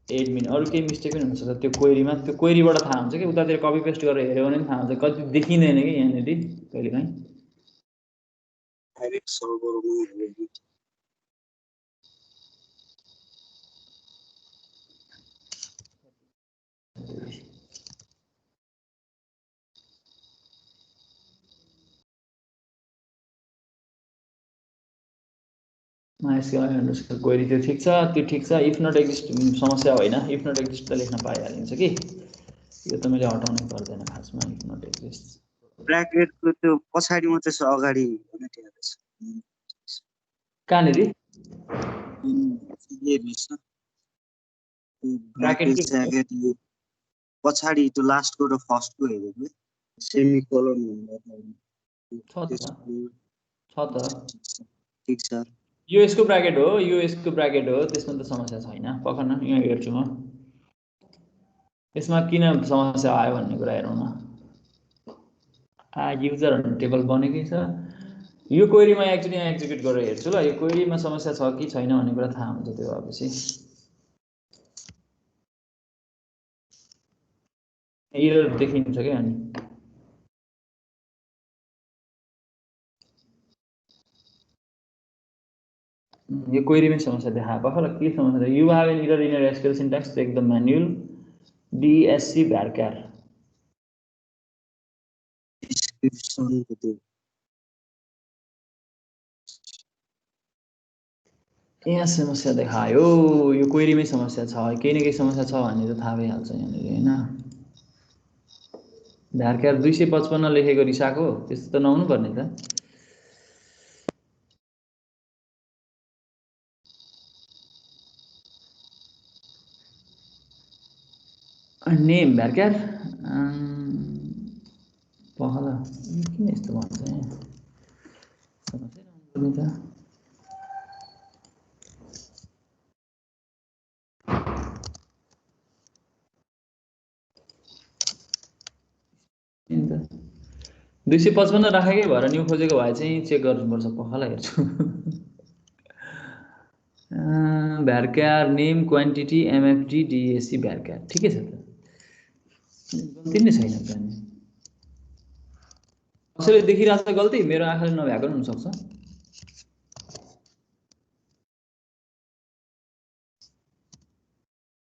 एडमिन अरू केही मिस्टेक पनि हुनसक्छ त्यो क्वेरीबाट थाहा हुन्छ कि उतातिर कपी पेस्ट गरेर हेऱ्यो भने पनि थाहा हुन्छ कति देखिँदैन कि यहाँनिर कहिलेकाहीँ डाइरेक्ट सर्भरमा MySQL अन्डरस्कोर क्वेरी त्यो ठिक छ इफ नट एक्जिस्ट समस्या होइन इफ नट एक्जिस्ट त लेख्न पाइहालिन्छ कि यो त मैले हटाउनै पर्दैन खासमा इफ नट एक्जिस्ट ब्र्याकेटको त्यो पछाडि मात्रै छ अगाडि होइन त्यहाँ रहेछ कहाँनिर ब्र्याकेट स्याकेट पछाडि त्यो लास्टको र फर्स्टको हेरेको सेमिकोलन छ त ठिक छ यो यसको ब्र्याकेट हो त्यसमा त समस्या छैन पखन यहाँ हेर्छु म यसमा किन समस्या आयो भन्ने कुरा हेरौँ न युजर टेबल बनेकै छ यो क्वेरीमा एक्चुअली यहाँ एक्जिक्युट गरेर हेर्छु ल यो क्वेरीमा समस्या छ कि छैन भन्ने कुरा थाहा हुन्छ त्यो भएपछि एरर देखिन्छ क्या अनि यो क्वेरीमै समस्या देखाएको पखल के समस्या you have an error in your SQL syntax check the manual DSC varchar डिस्क्रिप्सनको त्यो यहाँ समस्या देखायो यो क्वेरीमै समस्या छ केही न केही समस्या छ भन्ने त थाहा भइहाल्छ यहाँनिर होइन varchar 255 लेखेको रिसाको त्यस्तो त नहुनु पर्ने त नेम varchar पहला किन यस्तो भन्छ समस्या नहुनु पर्ने त 255 राखेकै भएर न्यू खोजेको भए चाहिँ चेक गर्नुपर्छ पखला हेर्छु varchar name quantity MFD DSC varchar ठिकै छ त गल्ती नै छैन त कसैले देखिरहेछ गल्ती मेरो आँखाले नभएको पनि हुनसक्छ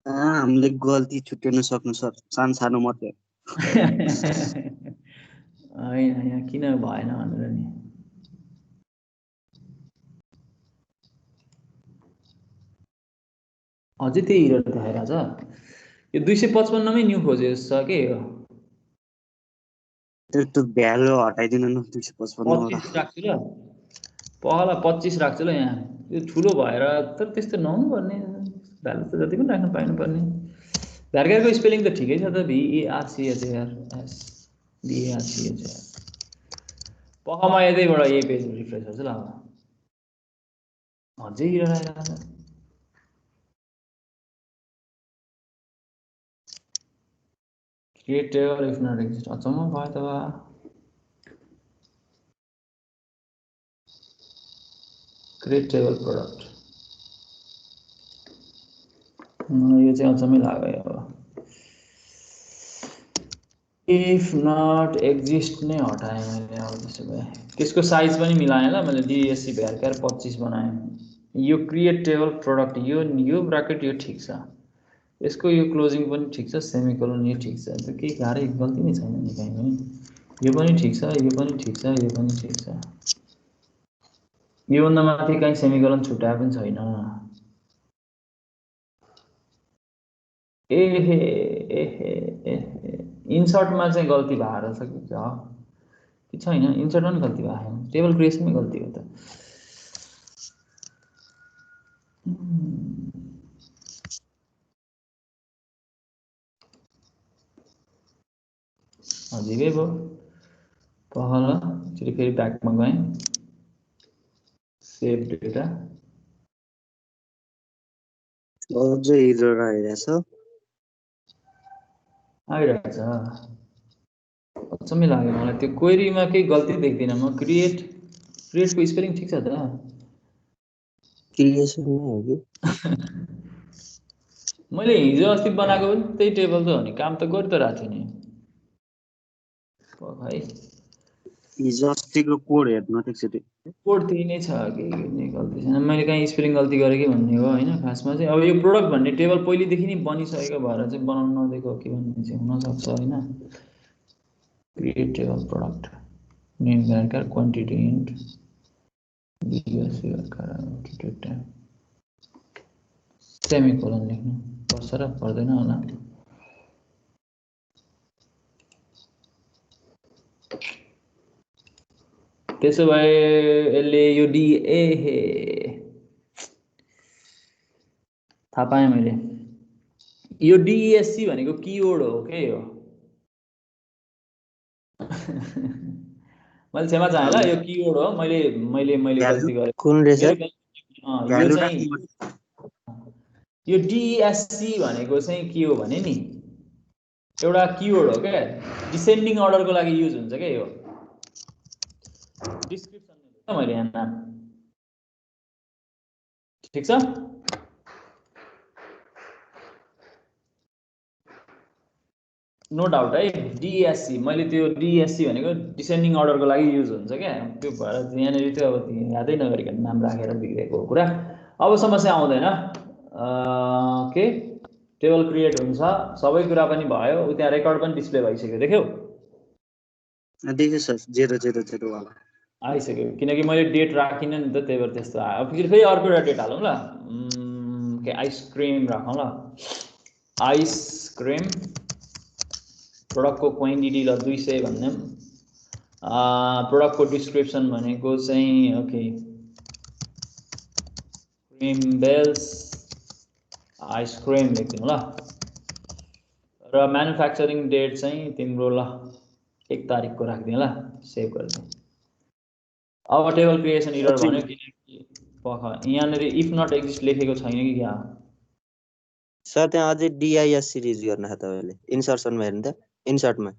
हामीले गल्ती छुट्याउन सक्नु सर सानो मात्रै होइन यहाँ किन भएन भनेर नि अझै त्यही इरर देखाइरहेछ यो 255 मै न्यू खोजेछ के हो त्यो भ्यालु हटाइदिनु न 255 25 राख्छु ल पहला 25 राख्छु ल यहाँ यो ठुलो भएर तर त्यस्तो नहुनु पर्ने भ्यालु त जति पनि राख्न पाइनु पर्ने varchar को स्पेलिङ त ठिकै छ त VARCHAR पखमा यतैबाट यही पेज रिफ्रेस गर्छु ल अब अझै इरर आइरहेछ create table if not exist अचम्म भयो त बा create table product यो चाहिँ अचम्मै लाग्यो अब इफ नट एक्जिस्ट नै हटाएँ मैले। अब त्यसो भए त्यसको साइज पनि मिलाएँ ल मैले, डिएससी भ्यारक्यार 25 बनाएँ। यो क्रिएट टेबल प्रोडक्ट यो ब्राकेट यो ठिक छ, यसको यो क्लोजिङ पनि ठिक छ, सेमिकोलन यो ठिक छ, त्यो केही गाह्रै गल्ती नै छैन नि कहीँ पनि। यो पनि ठिक छ, यो पनि ठिक छ, यो पनि ठिक छ, योभन्दा माथि कहीँ सेमिकोलन छुट्याए पनि छैन। एहे एहे एहे इन्सर्टमा चाहिँ गल्ती भएर छ कि क्या कि छैन? इन्सर्टमा पनि गल्ती भएको छैन, टेबल क्रिएसनमै गल्ती हो त। अजिबै भयो। पहल एकचोटि फेरि ब्याकमा गएँ, सेभ डेटा अझै एरर आइरहेछ। आइरहेछ, अचम्मै लाग्यो मलाई। त्यो क्वेरीमा केही गल्ती देख्दिनँ म। क्रिएटको स्पेलिङ ठिक छ त? क्रिएसनमै हो कि? मैले हिजो अस्ति बनाएको पनि त्यही टेबल त हो नि, काम त गरि त रहेको थिएँ नि। है हिजो अस्तिको कोड हेर्नु एकचोटि। कोड त्यही नै छ, केही गल्ती छैन। मैले कहीँ स्पेलिङ गल्ती गरेँ कि भन्ने हो होइन खासमा चाहिँ। अब यो प्रोडक्ट भन्ने टेबल पहिलेदेखि नै बनिसकेको भएर चाहिँ बनाउनु नदिएको कि भन्ने चाहिँ हुनसक्छ होइन। Create table product name varchar quantity int semicolon लेख्नु पर्छ र पर्दैन होला। त्यसो भए यसले यो हे थाहा पाएँ मैले। यो डिएससी भनेको किवर्ड हो के हो? मैले क्षमा चाहेँ ल, यो किवर्ड हो। मैले गल्ती गरेँ। कुन रहेछ? यो चाहिँ यो डिएससी भनेको चाहिँ के हो भने नि एउटा किवर्ड हो क्या, डिसेन्डिङ अर्डरको लागि युज हुन्छ क्या यो। डिस्क्रिप्सन मैले यहाँ नाम ठिक छ। नो डाउट है, डिएससी मैले त्यो डिएससी भनेको डिसेन्डिङ अर्डरको लागि युज हुन्छ क्या। त्यो भएर यहाँनिर त्यो अब यादै नगरिकन नाम राखेर बिग्रेको कुरा। अब समस्या आउँदैन। के टेबल क्रिएट हुन्छ, सबै कुरा पनि भयो, त्यहाँ रेकर्ड पनि डिस्प्ले भइसक्यो, देख्यौ? देखेँ सर, 000 वाला आइसक्यो, किनकि मैले डेट राखिनँ नि त, त्यही भएर त्यस्तो आयो। अब फेरि अर्को एउटा डेट हालौँ ल, के आइसक्रिम राखौँ ल। आइसक्रिम प्रोडक्टको क्वान्टिटी ल 200 भन्ने, प्रोडक्टको डिस्क्रिप्सन भनेको चाहिँ ओके क्रिम बेल्स आइसक्रिम लेख्दिउँ ल। र म्यानुफ्याक्चरिङ डेट चाहिँ तिम्रो ल 1 तारिकको राखिदिउँ ल, सेभ गरिदिउँ। अब टेबल क्रिएसन इरर भन्यो किनकि यहाँनिर इफ नट एक्जिस्ट लेखेको छैन कि क्या? सर त्यहाँ अझै डिआइएस सिरिज गर्न छ तपाईँले इन्सर्सनमा हेर्नु त, इन्सर्टमा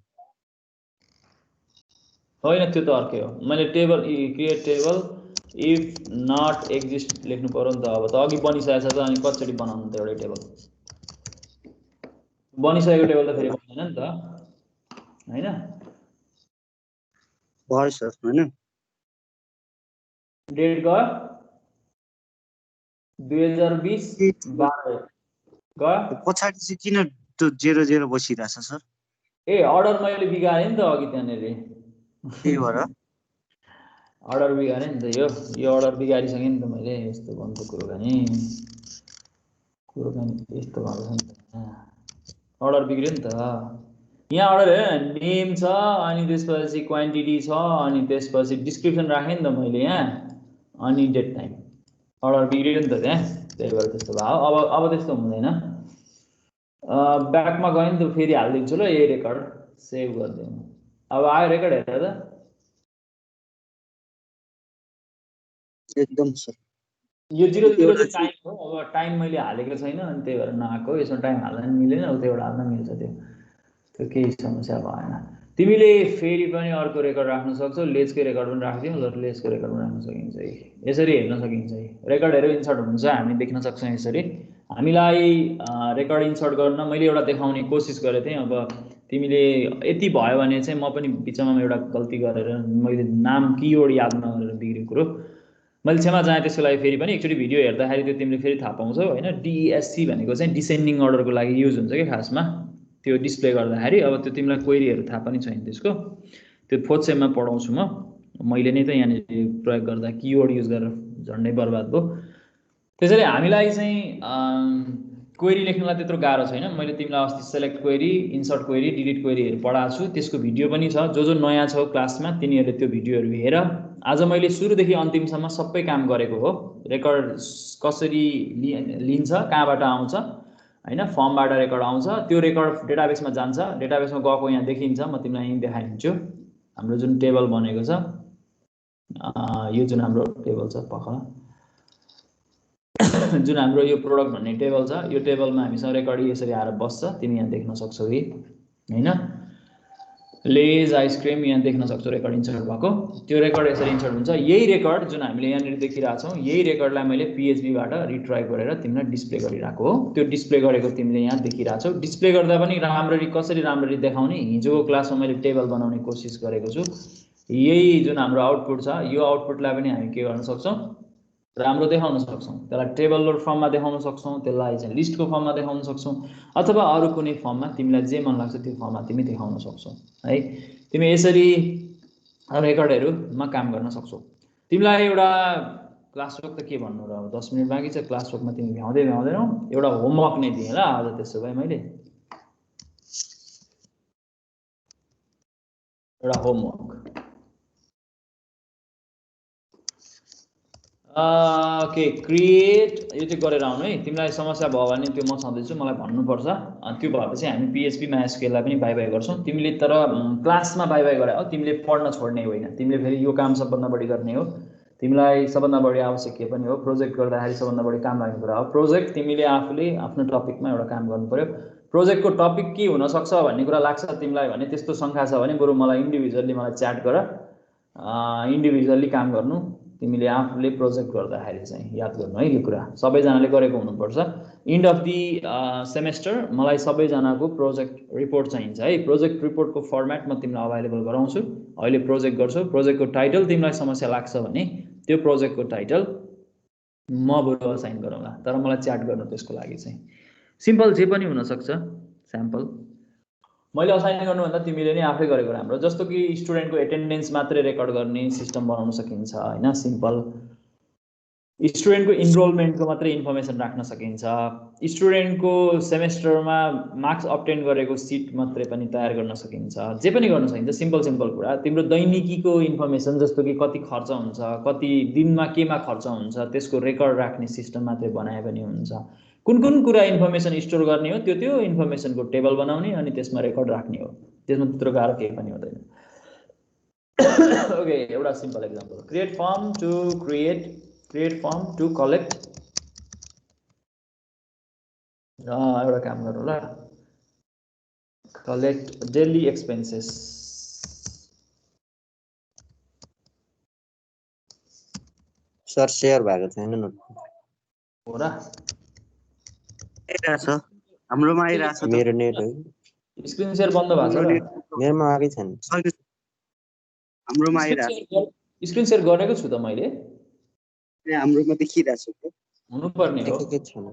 होइन, त्यो त अर्कै हो। मैले table create table if not exist लेख्नु पर्यो नि त। अब त अघि बनिसकेको छ त, अनि कतिचोटि बनाउनु त एउटै टेबल? बनिसकेको टेबल त फेरि बन्दैन नि त होइन? भयो सर होइन? डेट गयो 2020 12 गयो। पछाडि चाहिँ किन त्यो 00 बसिरहेछ सर? ए अर्डर मैले बिगारेँ नि त अघि त्यहाँनिर, त्यही भएर अर्डर बिगारेँ नि त। यो अर्डर बिगारिसकेँ नि त मैले। यस्तो भन्नु कुरोकानी यस्तो भएको छ नि त, अर्डर बिग्रियो नि त। यहाँ अर्डर हेर, नेम छ, अनि त्यसपछि क्वान्टिटी छ, अनि त्यसपछि डिस्क्रिप्सन राखेँ नि त मैले यहाँ, अनि डेट टाइम। अर्डर बिग्रियो नि त त्यहाँ, त्यही भएर त्यस्तो भयो। अब त्यस्तो हुँदैन। ब्याकमा गयो नि त, फेरि हालिदिन्छु ल यही रेकर्ड, सेभ गरिदिउँ। अब आयो रेकर्ड हेरेर त एकदम सर। यो 00 चाहिँ टाइम हो। अब टाइम मैले हालेको छैन, अनि त्यही भएर नआएको। यसमा टाइम हाल्दा पनि मिलेन, उतैबाट हाल्दा मिल्छ। त्यो केही समस्या भएन। तिमीले फेरि पनि अर्को रेकर्ड राख्न सक्छौ, लेजकै रेकर्ड पनि राखिदिउँ ल, लेजको रेकर्ड पनि राख्न सकिन्छ। यसरी हेर्न सकिन्छ, रेकर्डहरू इन्सर्ट हुन्छ, हामी देख्न सक्छौँ यसरी। हामीलाई रेकर्ड इन्सर्ट गर्न मैले एउटा देखाउने कोसिस गरेको थिएँ। अब तिमीले यति भयो भने चाहिँ म पनि बिचमा एउटा गल्ती गरेर मैले नाम किवर्ड याद नगरेर बिग्रेको कुरो मैले क्षमा चाहे त्यसको लागि फेरि पनि एकचोटि भिडियो हेर्दाखेरि त्यो तिमीले फेरि थाहा पाउँछौ हैन DESC भनेको चाहिँ डिसेन्डिङ अर्डरको लागि युज हुन्छ के खासमा त्यो डिस्प्ले गर्दाखेरि अब त्यो तिमीलाई क्वेरीहरु थाहा पनि छैन त्यसको त्यो 4th सेममा पढाउँछु मैले नै त यहाँ प्रयोग गर्दा किवर्ड युज गरेर झन्डै बर्बाद भयो त्यसैले हामीलाई चाहिँ क्वेरी लेख्नलाई त्यत्रो गाह्रो छैन मैले तिमीलाई अस्ति select query insert query delete क्वेरीहरु पढाएको छु त्यसको भिडियो पनि छ जो नयाँ छौ क्लासमा तिनीहरुले त्यो भिडियोहरु हेर आज मैले सुरुदेखि अन्तिमसम्म सबै काम गरेको हो रेकर्ड कसरी लिन्छ कहाँबाट आउँछ हैन फर्मबाट रेकर्ड आउँछ त्यो रेकर्ड डेटाबेसमा जान्छ डेटाबेसमा गएको यहाँ देखिन्छ म तिमीलाई यही देखाइदिन्छु हाम्रो जुन टेबल बनेको छ यो जुन हाम्रो टेबल छ पखला जुन हाम्रो यो प्रोडक्ट भन्ने टेबल छ यो टेबलमा हामीसँग रेकर्ड यसरी आएर बस्छ तिमी यहाँ देख्न सक्छौ है हैन लेज आइसक्रिम यहाँ देख्न सक्छौ रेकर्ड इन्सर्ट भएको त्यो रेकर्ड यसरी इन्सर्ट हुन्छ यही रेकर्ड जुन हामीले यहाँ देखिरहेका छौं यही रेकर्डलाई मैले PHP बाट रिट्राई गरेर तिमीलाई डिस्प्ले गरिराको हो त्यो डिस्प्ले गरेको तिमीले यहाँ देखिरहेका छौ डिस्प्ले गर्दा पनि कसरी राम्ररी देखाउने हिजोको क्लासमा मैले टेबल बनाउने कोसिस गरेको छु यही जुन हाम्रो आउटपुट छ यो आउटपुटलाई पनि हामी के गर्न सक्छौं राम्रो देखाउन सक्छौं त्यसलाई टेबल फर्ममा देखाउन सक्छौं त्यसलाई चाहिँ लिस्टको फर्ममा देखाउन सक्छौं अथवा अरु कुनै फर्ममा तिमीलाई जे मन लाग्छ त्यो फर्ममा तिमी देखाउन सक्छौ है तिमी यसरी रेकर्डहरुमा काम गर्न सक्छौ तिमीलाई एउटा क्लास वर्क त के भन्नु र 10 मिनेट बाँकी छ क्लास वर्कमा तिमी भ्याउँदैनौ एउटा होमवर्क नै दिए ल आज त्यसो भए मैले एउटा होमवर्क ओके क्रिएट यो चाहिँ गरेर आउनु है तिमीलाई समस्या भयो भने त्यो म छँदैछु मलाई भन्नुपर्छ त्यो भएपछि हामी PHP MySQL लाई पनि बाइ बाइ गर्छौं तिमीले तर क्लासमा बाइ बाइ गरे हो तिमीले पढ्न छोड्ने होइन तिमीले फेरि यो काम सबभन्दा बढी गर्ने हो तिमीलाई सबभन्दा बढी आवश्यक के पनि हो प्रोजेक्ट गर्दाखेरि सबभन्दा बढी काम लाग्ने कुरा हो प्रोजेक्ट तिमीले आफूले आफ्नो टपिकमा एउटा काम गर्नु पर्यो प्रोजेक्टको टपिक के हुन सक्छ भन्ने कुरा लाग्छ तिमीलाई भने त्यस्तो शंका छ भने बरु मलाई इन्डिभिजुअली मलाई च्याट गर इन्डिभिजुअली काम गर्नु तिमीले आफूले प्रोजेक्ट गर्दाखेरि चाहिँ याद गर्नु है यो कुरा सबैजनाले गरेको हुनुपर्छ एन्ड अफ दी सेमेस्टर मलाई सबैजनाको प्रोजेक्ट रिपोर्ट चाहिन्छ है प्रोजेक्ट रिपोर्टको फर्मेट म तिमीलाई अवेलेबल गराउँछु अहिले प्रोजेक्ट गर्छौ प्रोजेक्टको टाइटल तिमीलाई समस्या लाग्छ भने त्यो प्रोजेक्टको टाइटल म बरु असाइन गरौँला तर मलाई च्याट गर्नु त्यसको लागि चाहिँ सिम्पल जे पनि हुन सक्छ स्याम्पल मैले असाइन गर्नुभन्दा तिमीले नै आफै गरेको राम्रो जस्तो कि स्टुडेन्टको एटेन्डेन्स मात्रै रेकर्ड गर्ने सिस्टम बनाउन सकिन्छ हैन सिम्पल स्टुडेन्टको इनरोलमेन्टको मात्रै इन्फर्मेसन राख्न सकिन्छ स्टुडेन्टको सेमेस्टरमा मार्क्स अब्टेन गरेको सिट मात्रै पनि तयार गर्न सकिन्छ जे पनि गर्न सकिन्छ सिम्पल कुरा तिम्रो दैनिकीको इन्फर्मेसन जस्तो कि कति खर्च हुन्छ कति दिनमा केमा खर्च हुन्छ त्यसको रेकर्ड राख्ने सिस्टम मात्रै बनाए पनि हुन्छ कुन कुरा इन्फर्मेसन स्टोर गर्ने हो त्यो इन्फर्मेसनको टेबल बनाउने अनि त्यसमा रेकर्ड राख्ने हो त्यसमा त्यत्रो गाह्रो केही पनि हुँदैन ओके एउटा simple example create form to collect एउटा काम गरौँ ल collect daily expenses sir share भएको छैन न हो र आइराछ हाम्रोमा आइराछ मेरो नेट हो स्क्रिन शेयर बन्द भएको छ र मेरोमा आकै छैन हाम्रोमा आइराछ स्क्रिन शेयर गरेको छु त मैले हाम्रोमा देखिराछ हुनु पर्ने हो देखेकै छैन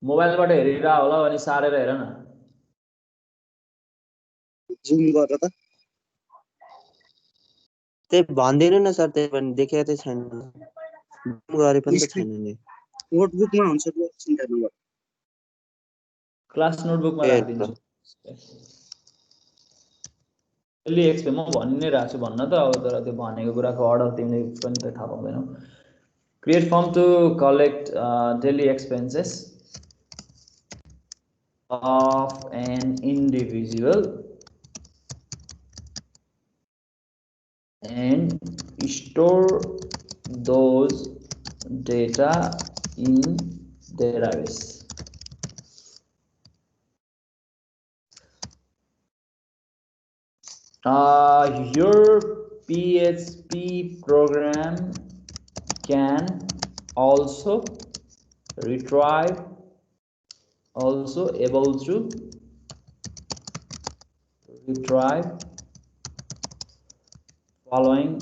मोबाइलबाट हेरिरा होला अनि सारेर हेर न जुम गर त त्यही भन्दिनु न सर त्यही पनि देखेको चाहिँ छैन जुम गरे पनि त छैन नि नोटबुकमा हुन्छ त्यो चिन्ता नगर क्लास नोटबुकमा राखिदिन्छु डेली एक्सपेन्स म भनि नै राख्छु भन्न त अब तर त्यो भनेको कुराको अर्डर तिमीले पनि त थाहा पाउँदैनौ create form to collect daily expenses of an individual and store those data in database. Your PHP program can also retrieve, also able to retrieve following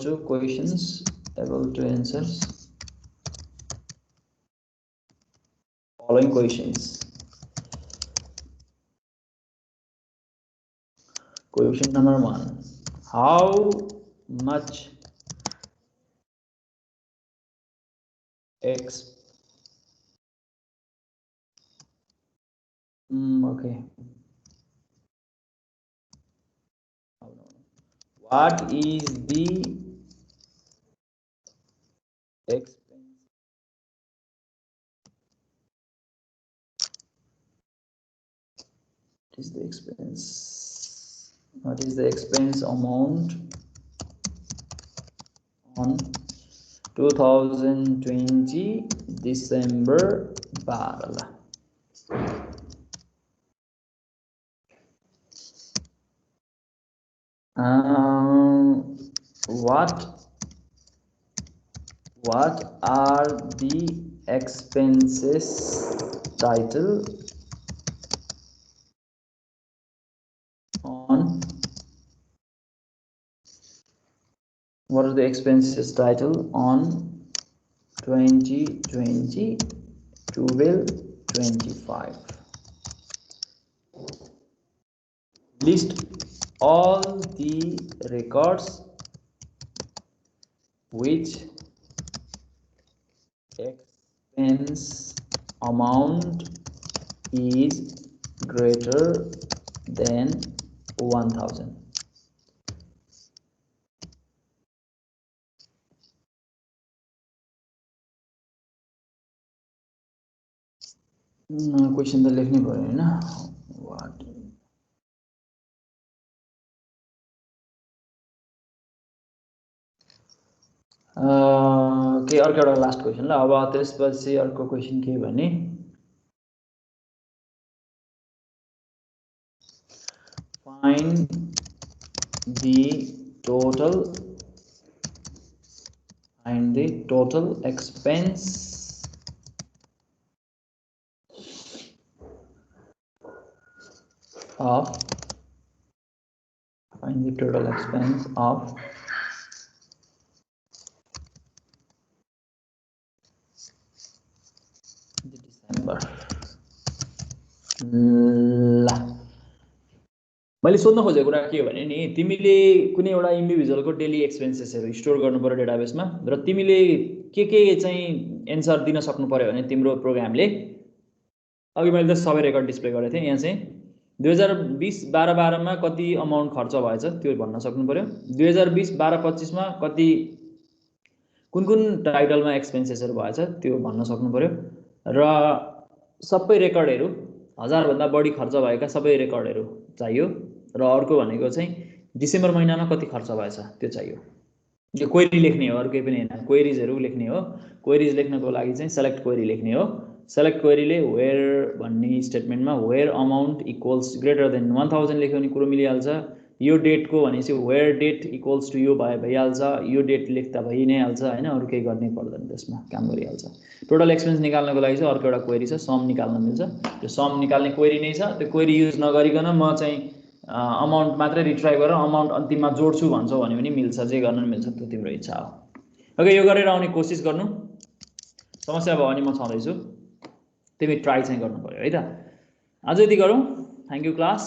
to questions able to answer following questions. Question number 1. How much okay. What is the expense? What is the expense amount on 2020 December 12? What are the expenses title on what are the expenses title on 2020 12/25? List all the records which expense amount is greater than 1000. Question त लेख्नै पर्यो हैन what के अर्को एउटा last question ल अब त्यसपछि अर्को क्वेशन के भने find the total expense of December. ल मैले सोध्न खोजेको कुरा के हो भने नि तिमीले कुनै एउटा इन्डिभिजुअलको डेली एक्सपेन्सेसहरु स्टोर गर्नु पर्यो डेटाबेसमा र तिमीले के चाहिँ एन्सर दिन सक्नु पर्यो भने तिम्रो प्रोग्रामले अघि मैले त सबै रेकर्ड डिस्प्ले गरेको थिएँ यहाँ चाहिँ 2020-12 मा कति अमाउन्ट खर्च भएछ त्यो भन्न सक्नु पर्यो 2020-12-25 मा कति कुन टाइटलमा एक्सपेन्सेसहरु भएछ त्यो भन्न सक्नु पर्यो र सबै रेकर्डहरु 1000 भन्दा बढी खर्च भएका सबै रेकर्डहरु चाहियो र अर्को भनेको चाहिँ डिसेम्बर महिनामा कति खर्च भएछ त्यो चाहियो यो क्वेरी लेख्ने हो अरु केही पनि हैन क्वेरीजहरु लेख्ने हो क्वेरीज लेख्नको लागि चाहिँ सेलेक्ट क्वेरी लेख्ने हो सेलेक्ट क्वेरीले वेयर भन्ने स्टेटमेन्टमा where amount equals greater than 1000 लेख्यो भने कुरो मिलिहाल्छ यो डेटको भनेपछि वेयर डेट इक्वल्स टु यो भइहाल्छ यो डेट लेख्दा भइ नै हाल्छ हैन अरु केही गर्नै पर्दैन त्यसमा काम गरिहाल्छ टोटल एक्सपेन्स निकाल्नको लागि चाहिँ अर्को एउटा क्वेरी छ सम निकाल्न मिल्छ त्यो सम निकाल्ने क्वेरी नै छ त्यो क्वेरी युज नगरिकन म चाहिँ अमाउन्ट मात्रै रिट्राइभ गरेर अमाउन्ट अन्तिममा जोड्छु भन्छौ भने पनि मिल्छ जे गर्न मिल्छ त्यो तिम्रो इच्छा हो ओके यो गरेर आउने कोसिस गर्नु समस्या भयो भने म छँदै छु तिमी ट्राई चाहिँ गर्नु पर्यो है त आज यति गरौँ थ्यांक यू क्लास